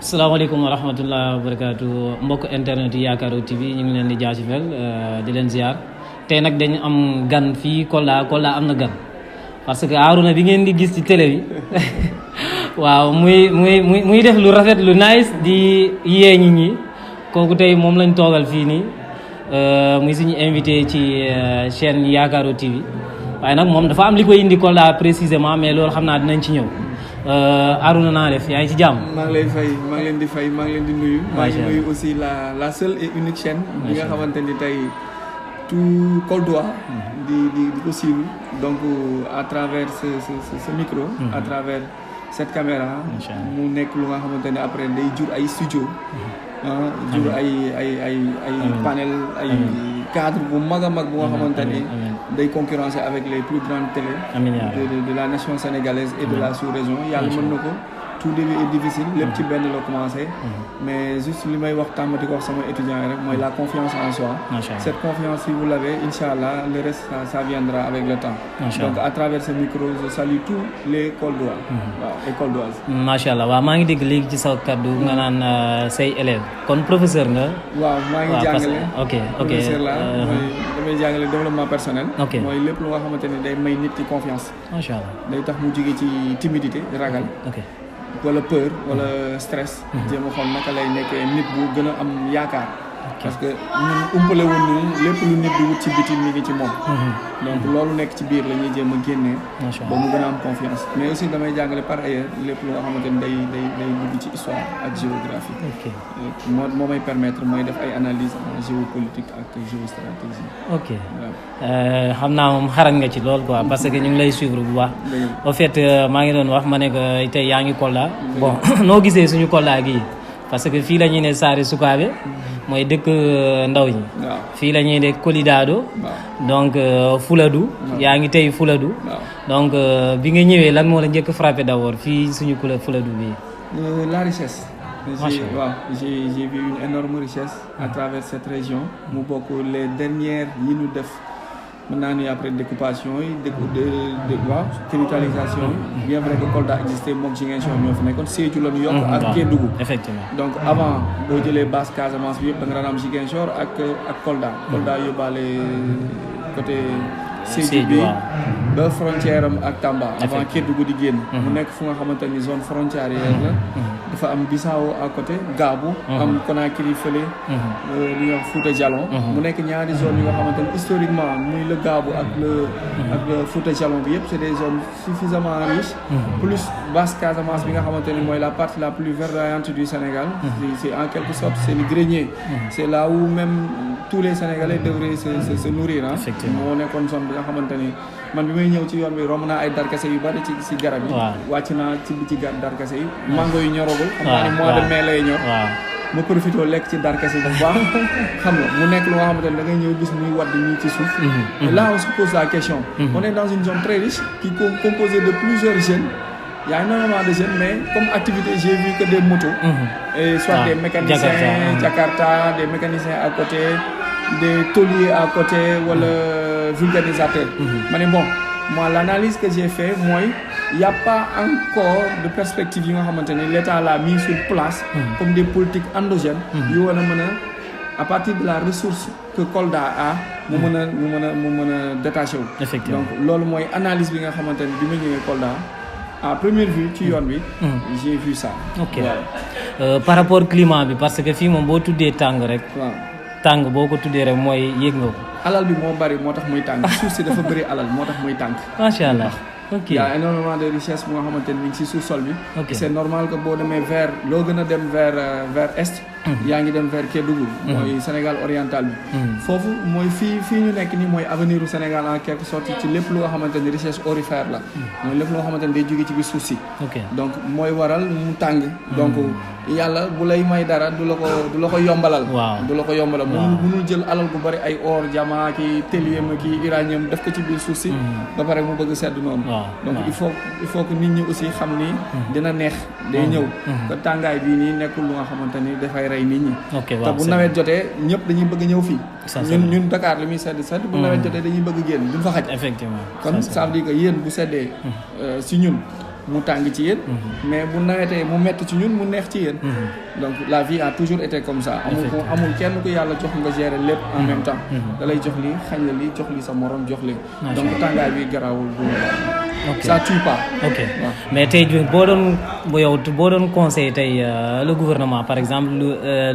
salaamaaleykum wa rahmatulah wa barakaatu mbokk internet yi Yaakaru TV ñu ngi leen di jaajëfal di leen ziar tey nag dañu am gan fii Kolda am na gan parce que Arouna bi ngeen di gis ci télé bi waaw muy def lu rafet lu nice di yee nit ñi kooku tey moom lañ toogal fii nii muy suñu invité ci chaîne Yaakaru TV waaye nag moom dafa am li koy indi Kolda précisément mais loolu xam naa dinañ ci ñëw. Arouna naa def yaa ngi ci jàmm. maa ngi leen di nuyu. maa ngi nuyu aussi la seule et unique chaîne. bi nga xamante ni tey tout Koldois. di ko suivre donc à travers ce micro. à travers cette caméra. mu nekk lu nga xamante ni après day jur ay studio. jur ay panel ay cadre bu mag a mag bu nga xamante ni day concurrencer avec les plus grandes télé de la nation sénégalaise et de la sous-région yàlla mën na ko tout début est difficile lépp ci benn la commencé mais juste li may wax tàmmati ko wax sama étudiants yi rek mooy la confiance en soi cette confiance si vous l'avez Inch'Allah le reste ça viendra avec le temps donc à travers ce micro je salue tous les Koldois waaw et Koldoises macha allah waaw maa ngi dégg léegi ci sa kaddu nga naan say élèves kon professeur nga waaw maa ngi jàngale ok professeur la mooy damay jàngale développement personnel mooy lépp lu nga xamante ni day may nit ci confiance macha allah day tax mu jóge ci timidité ragal wala peur wala stress jéem a xool naka lay nekkee nit bu gën a am yaakaar parce que ñun umpale woon ni lépp lu nit di wut ci biti mi ngi ci moom donc loolu nekk ci biir la ñuy jéem a génnee ba mu gën a am confiance mais aussi damay jàngale par ailleurs lépp lu nga xamante ni day dugg ci histoire ak géographie moo may permettre mooy def ay analyse géopolitique ak géostratégie xam naa moom xarañ nga ci lool quoi parce que ñu ngi lay suivre bu baax au fait maa ngi doon wax ma ne que tey yaa ngi Kolda bon noo gisee suñu Kolda gii parce que fii la ñuy ne Saare Sukaabe mooy dëkk ndaw ñi fii la ñuy ne Kolidado donc Fuladu yaa ngi tey Fuladu donc bi nga ñëwee lan moo la njëkk frappé d'abord fii suñu Fuladu bi la richesse j'ai vu une énorme richesse à travers cette région mu bokk les dernières yi ñu def mën naa ni après découpation yi territorialisation yi bien vrai que Kolda existé moom Ziguinchor ñoo fi nekkoon Sédhiou la ñu yokk ak Kédougou effectivement donc avant boo jëlee basse Casamance bi yëpp da nga daan am Ziguinchor ak Kolda yóbbaale côté Sédhiou bi ba frontière am ak Tamba avant Kédougou di génn mu nekk fu nga xamante ni zone frontalière la dafa am Bissau à côté Gabou am Conakry fële li ñuy wax Fouta Djallon mu nekk ñaari zone yi nga xamante ni historiquement muy le Gabou ak le Fouta Djallon bi yëpp c'est des zones suffisamment riches plus basse Casamance bi nga xamante ni mooy la partie la plus verdoyante du Sénégal c'est en quelque sorte c'est le grenier c'est là où même tous les Sénégalais devraient se nourrir moo nekkoon zone bi nga xamante ni man bi may ñëw ci yoon bi romb naa ay darkase yu bari ci garab yi wàcc naa ci biti darkase yi mango yu ñoragul xam naa ni mois de mai lay ñor ma profité lekk ci darkase bu baax xam nga mu nekk lu nga xamante ni da ngay ñëw gis muy wadd ñii ci suuf et là on se pose la question on est dans une zone très riche qui est composée de plusieurs jeunes il y a énormément de jeunes mais comme activité j'ai vu que des motos et soit des mécaniciens Jakarta des mécaniciens à côté des tôliers à côté wala vulgarisateur ma ne bon moi l'analyse que j'ai fait mooy y a pas encore de perspective yi nga xamante ni l'État l'a mis sur place comme des politiques endogènes yu war a mën a à partir de la ressource que Kolda a mu mën a détaché wu donc loolu mooy analyse bi nga xamante ni bi ma ñëwee Kolda à première vue ci yoon bi j'ai vu ça par rapport climat bi parce que fii moom boo tuddee tàng rek tàng boo ko tuddee rek mooy yéeg nga ko alal bi moo bari moo tax muy tàng suuf si dafa bëri alal moo tax muy tàng macha allah il y a énormément de richesse bu nga xamante ni mi ngi si sous-sol bi c'est normal que boo demee vers loo gën a dem vers est yaa ngi dem vers Kédougou mooy Sénégal oriental bi foofu mooy fii ñu nekk nii mooy avenir u Sénégal en quelque sorte ci lépp lu nga xamante ni richesse aurifère la mooy lépp lu nga xamante ni day jóge ci biir suuf si donc mooy waral mu tàng donc yàlla bu lay may dara du la ko yombalal du la ko yombalal mënul jël alal bu bari ay or diamant ki thélium ki uranium def ko ci biir suuf si ba pare mu bëgg sedd noonu donc il faut que nit ñi aussi xam ni dina neex day ñëw te tàngaay bii nii nekkul lu nga xamante ni dafay rey nit ñi te bu nawet jotee ñëpp dañuy bëgg ñëw fii ñun Dakar li muy sedd bu nawet jotee dañuy bëgg génn duñ fa xaj effectivement kon ça veut dire que yéen bu seddee si ñun mu tàng ci yéen mais bu nawetee mu metti ci ñun mu neex ci yéen donc la vie a toujours été comme ça amul kenn ku yàlla jox nga gérer lépp en même temps da lay jox lii xañ la lii jox lii sa morom jox lii donc tàngaay bi garaawul ça tue pas. Ok mais tey jii boo doon conseil tey le gouvernement par exemple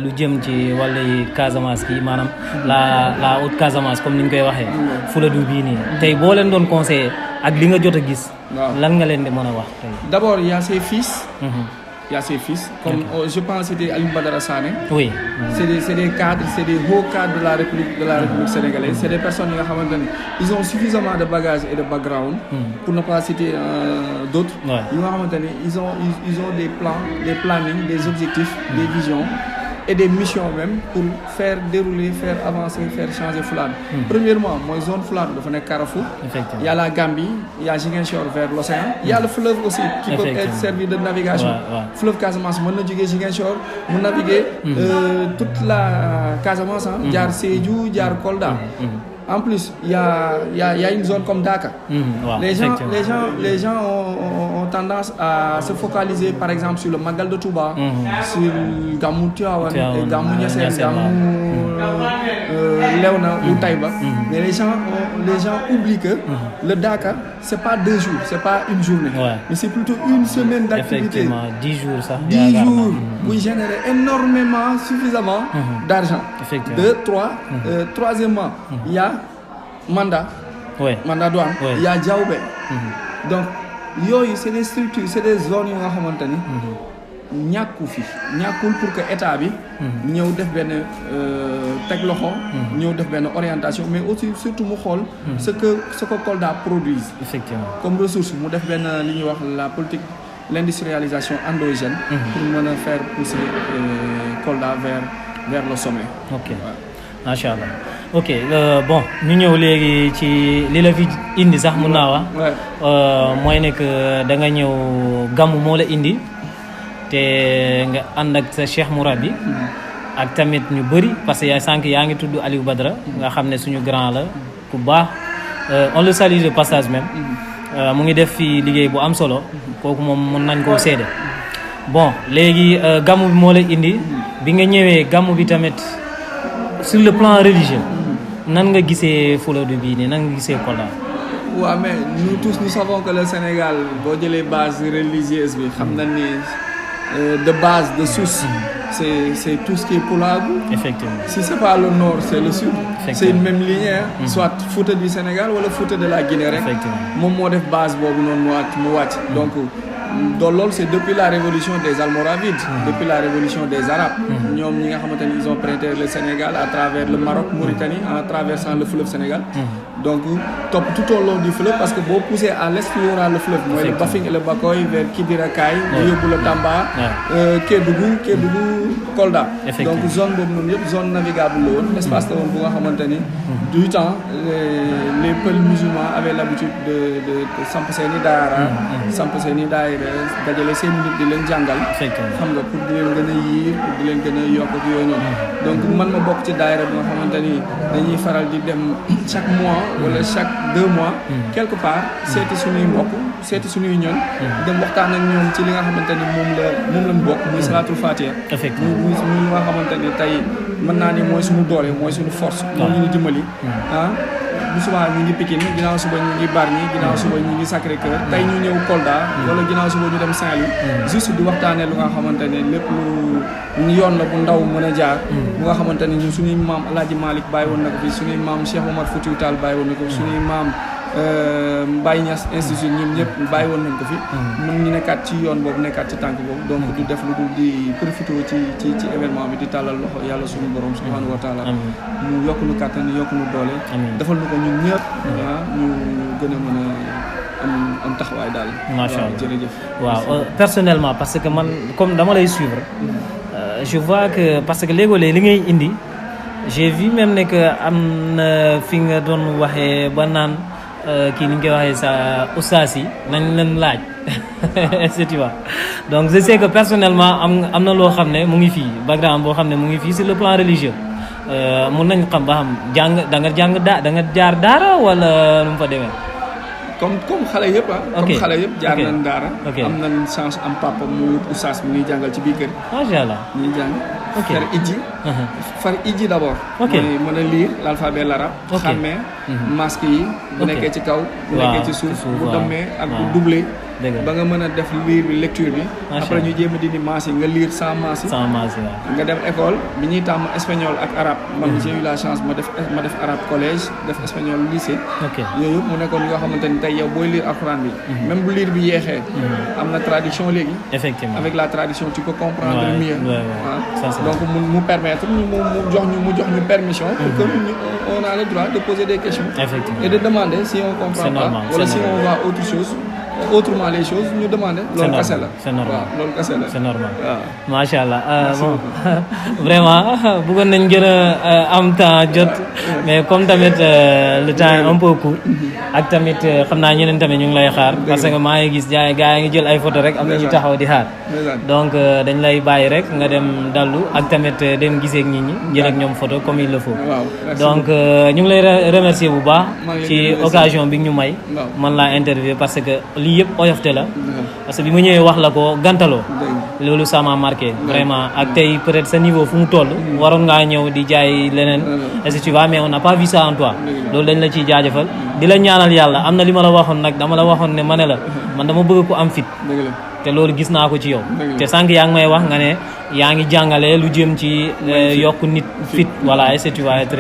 lu jëm ci wàllu Casamance kii maanaam la haute Casamance comme ni ñu koy waxee. Fuladu bii nii tey boo leen doon conseiller ak li nga jot a gis. lan nga leen di mën a wax tey. D'abord il y a ses fils. Il y a ses fils, comme je pense que c'était Aliou Badara Sané. Oui. C'est des cadres, c'est des hauts cadres de la République sénégalaise. C'est des personnes qui ont suffisamment de bagages et de background, pour ne pas citer d'autres. Ils ont des plans, des plannings, des objectifs, des visions et des missions même pour faire dérouler, faire avancer, faire changer Fuladu. Premièrement, moi zone Fuladu dafa nekk Carrefour. Il y a la Gambie, il y a Ziguinchor vers l'océan. Il y a le fleuve aussi qui peut être servi de navigation. Fleuve Casamance, mën na jógee Ziguinchor, mu naviguer toute la Casamance, jaar Sédhiou, jaar Kolda. En plus, il y a une zone comme Dakar. Les gens ont tendance à se focaliser par exemple sur le Magal de Touba, sur Gamou Tivaouane, Gamou Niassène, Gamou Léona ou Taïba. Mais les gens oublient que le Dakar, c'est pas 2 jours, c'est pas une journée, mais c'est plutôt une semaine d'activité. Effectivement, 10 jours ça. 10 jours, vous générez énormément, suffisamment d'argent. 2, 3. Troisièmement, il y a Manda, Manda Douane, il y a Diaoubé. Donc, c'est des structures, c'est des zones où on ñàkkul pour que état bi ñëw def benn teg loxo ñëw def benn orientation mais aussi surtout mu xool ce que Kolda produise effectivement comme ressource mu def benn li ñuy wax la politique l'industrialisation endogène pour mën a faire pousser Kolda vers le sommet. Ok macha allah ok bon ñu ñëw léegi ci li la fi indi sax mun naa wax mooy nekk da nga ñëw gàmmu moo la indi te nga ànd ak sa Cheikh Mourabbi ak tamit ñu bëri parce que sànq yaa ngi tudd Aliou Badara nga xam ne suñu grand la ku baax on le salue de passage même mu ngi def fii liggéey bu am solo kooku moom mën nañ koo seede bon léegi gàmmu bi moo la indi bi nga ñëwee gàmmu bi tamit sur le plan religieux nan nga gisee Fuladu bii nii nan nga gisee Kolda. waaw mais nous tous nous savons que le Sénégal boo jëlee base religieuse bi xam nañ ni de base de source c'est tout ce qui est Pulaar. Effectivement. Si c'est pas le nord, c'est le sud. C'est une même lignée, soit Fouta du Sénégal ou le Fouta de la Guinée. Mon mot de base, donc loolu c'est depuis la révolution des Almoravides, depuis la révolution des Arabes. Ils ont prêté le Sénégal à travers le Maroc, Mauritanie, en traversant le fleuve Sénégal. Donc tout au long du fleuve, parce que vous poussez à l'est, il y aura le fleuve. Le Bafing et le Bakoy vers Kidira Kaye, le Tamba, Kédougou, Kolda. Donc zone navigable, l'espace du temps, les peuples musulmans avaient l'habitude de Sampaseni Daara, Sampaseni Daara, dajale seen nit di leen jàngal xam nga pour di leen gën a yiir pour di leen gën a yokk ak yooyu noonu donc man ma bokk ci daayira bi nga xamante ni dañuy faral di dem chaque mois wala chaque 2 mois quelque part seeti suñuy mbokk seeti suñuy ñoon dem waxtaan ak ñoom ci li nga xamante ni moom lañ bokk muy salaatul fatiha muy li nga xamante ni tey mën naa ni mooy suñu doole mooy suñu force moom ñu dimbali bu subaa ñu ngi Pikine ginnaaw suba ñu ngi Bargny ginnaaw suba ñu ngi Sacré-Cœur tey ñu ñëw Kolda wala ginnaaw suba ñu dem Saint-Louis juste di waxtaanee lu nga xamante ne lépp lu yoon la bu ndaw mën a jaar bu nga xamante ne ñun suñuy maam El Hadj Malick bàyyi woon na ko fi suñuy maam Cheikh Omar Foutiyou Tall bàyyi woon na ko fi suñuy maam Baye Niass institut ñoom ñëpp bàyyi woon nañ ko fi mën ñu nekkaat ci yoon boobu nekkaat ci tànk boobu donc du def lu dul di profité ci événement bi di tàllal loxo yàlla suñu borom subhanahu wa taala mu yokk nu kàttan yokk nu doole defal nu ko ñun ñëpp ñu gën a mën a am taxawaay daal macha allah jërëjëf waaw personnellement parce que man comme dama lay suivre je vois que parce que léegoo-léeg li ngay indi j'ai vu même ne que am na fi nga doon waxee ba naan kii ni ñu koy waxee sa ustaas yi nañ leen laaj tu vois donc je sais que personnellement am na loo xam ne mu ngi fii background boo xam ne mu ngi fii sur le plan religieux mun nañ xam ba xam da nga jaar daara wala nu mu fa demee. comme xale yëpp ah. ok comme xale yëpp jaar nañ daara. ok am nañ chance am papa mu wut oustaz mi ñuy jàngal ci biir kër. macha allah ñuy jàng. ok far ijji. far ijji d'abord. ok mooy mën a lire l'alphabet l'arabe. ok xàmmee. masque yi. bu ok nekkee ci kaw. bu waaw nekkee ci suuf bu waaw dammee ak bu waaw. doublé. dëgg la ba nga mën a def lire bi lecture bi. Macha après Allah. ñu jéem a dindi maas yi nga lire sans maas yi. sama maas waaw. nga dem école bi ñuy tàmm espagnol ak arabe man j'ai eu la chance ma def arabe collège def espagnol lycée. ok yooyu yëpp mu nekkoon yoo xamante ni tey yow booy lire alxuraan bi. même bu lire bi yeexee. am na traduction léegi. effectivement avec la traduction tu peux comprendre Ouais, mieux. ouais, ouais. Hein. Ça, c'est Donc mu permettre mu jox ñu permission pour que on a le droit de poser des questions. Effectivement. Et de demander si on comprend C'est pas normal, wala c'est si normal. on voit autre chose autrement les choses ñu demander. C'est loolu kese normal, la c'est normal. waaw loolu kese la. c'est normal waaw. macha allah Merci bon beaucoup. vraiment bëggoon nañ gën a am temps jot mais comme tamit le temps est un peu court ak tamit xam naa ñeneen tamit ñu ngi lay xaar parce que maa ngi gis gars yi ngi jël ay photo rek am na ñu taxaw di xaar donc dañ lay bàyyi rek nga dem dallu ak tamit dem gisee ak nit ñi jël ak ñoom photo comme il le faut waaw merci donc ñu ngi lay remercier bu baax maa ngi ci leen di remercier. occasion bi ñu may Waaw. man laa interviewer parce que lii yëpp oyofte la beaucoup. parce que bi ma ñëwee wax la ko gantaloo dëgg loolu ça m'a marqué vraiment ak tey peut-être sa niveau fu mu toll waroon ngaa ñëw di jaay leneen et si tu vas mais on n'a pas vu ça en toi loolu dañ la ciy jaajëfal di la ñaanal yàlla am na li ma la waxoon nag dama la waxoon ne ma ne la man dama bëgg ko am fit dëgg la. te loolu gis naa ko ci yow Dëgg la. te sànq yaa ngi may wax nga ne yaa ngi jàngale lu jëm ci yokk nit fit voilà et si tu vas être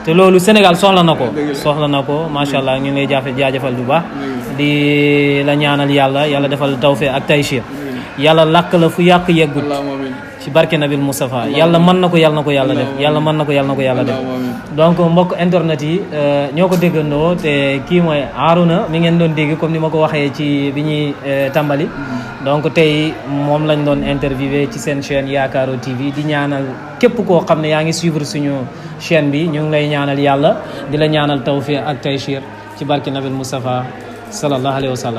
te loolu Sénégal soxla na ko Dëgg la. soxla na ko macha allah ñu ngi lay jaajëfal bu baax Dëgg la. di la ñaanal yàlla defal tawfeex ak taysiir yàlla làkk la fu yàq yeggut Allahumma amiin. ci barke nabil Moustapha yàlla mën na ko yàlla na ko yàlla def yàlla mën na ko yàlla na ko yàlla def Allahumma amiin. donc mbokk internet yi ñoo ko déggandoo te kii mooy Harouna mi ngeen doon dégg comme ni ma ko waxee ci bi ñuy tàmbali donc tey moom lañ doon interviewé ci seen chaîne Yaakaaro TV di ñaanal képp koo xam ne yaa ngi suivre suñu chaîne bi ñu ngi lay ñaanal yàlla di la ñaanal tawfiq ak taysiir ci barke nabil Moustapha sallallahu alayhi wa sallam